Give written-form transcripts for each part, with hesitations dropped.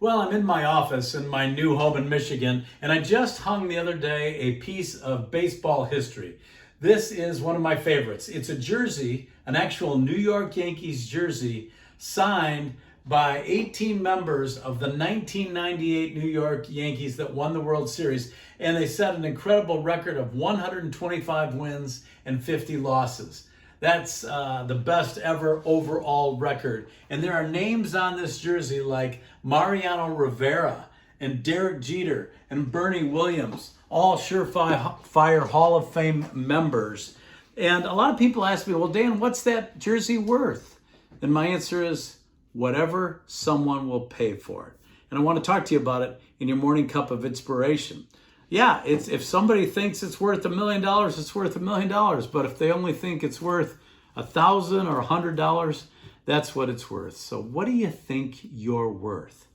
Well, I'm in my office in my new home in Michigan, and I just hung the other day a piece of baseball history. This is one of my favorites. It's a jersey, an actual New York Yankees jersey, signed by 18 members of the 1998 New York Yankees that won the World Series, and they set an incredible record of 125 wins and 50 losses. That's the best ever overall record. And there are names on this jersey like Mariano Rivera and Derek Jeter and Bernie Williams, all surefire Hall of Fame members. And a lot of people ask me, well, Dan, what's that jersey worth? And my answer is whatever someone will pay for it. And I want to talk to you about it in your morning cup of inspiration. Yeah, if somebody thinks it's worth $1 million, it's worth $1 million. But if they only think it's worth $1,000 or $100, that's what it's worth. So what do you think you're worth?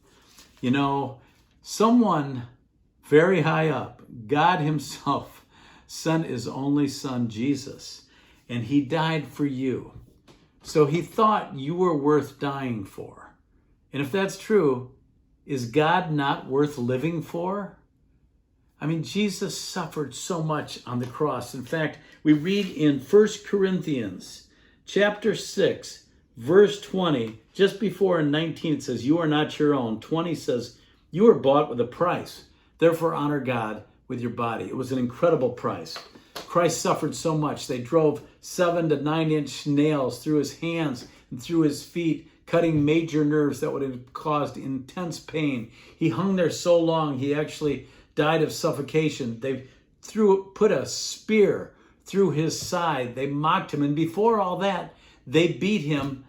You know, someone very high up, God himself, sent his only son, Jesus, and he died for you. So he thought you were worth dying for. And if that's true, is God not worth living for? I mean, Jesus suffered so much on the cross. In fact, we read in 1 Corinthians chapter 6, verse 20, just before in 19 it says, you are not your own. 20 says, you are bought with a price. Therefore, honor God with your body. It was an incredible price. Christ suffered so much. They drove 7 to 9 inch nails through his hands and through his feet, cutting major nerves that would have caused intense pain. He hung there so long, he actually died of suffocation. They put a spear through his side. They mocked him. And before all that, they beat him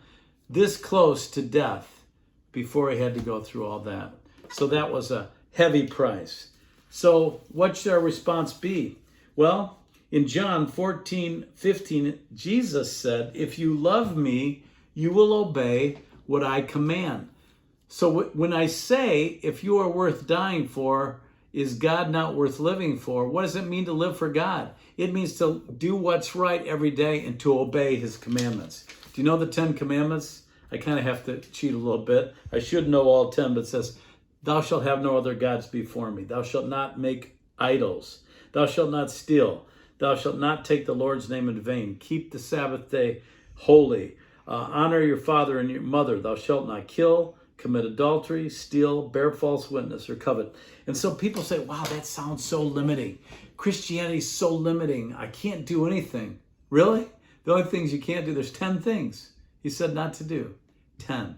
this close to death before he had to go through all that. So that was a heavy price. So what should our response be? Well, in John 14:15, Jesus said, if you love me, you will obey what I command. So when I say, if you are worth dying for, is God not worth living for? What does it mean to live for God? It means to do what's right every day and to obey his commandments. Do you know the 10 commandments? I kind of have to cheat a little bit. I should know all 10, but it says, thou shalt have no other gods before me. Thou shalt not make idols. Thou shalt not steal. Thou shalt not take the Lord's name in vain. Keep the Sabbath day holy. Honor your father and your mother. Thou shalt not kill, commit adultery, steal, bear false witness, or covet. And so people say, wow, that sounds so limiting. Christianity is so limiting. I can't do anything. Really? The only things you can't do, there's 10 things he said not to do. 10.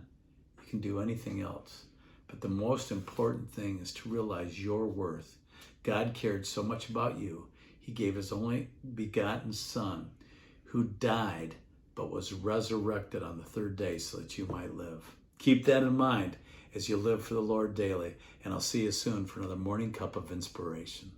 You can do anything else. But the most important thing is to realize your worth. God cared so much about you. He gave his only begotten son who died but was resurrected on the third day so that you might live. Keep that in mind as you live for the Lord daily. And I'll see you soon for another morning cup of inspiration.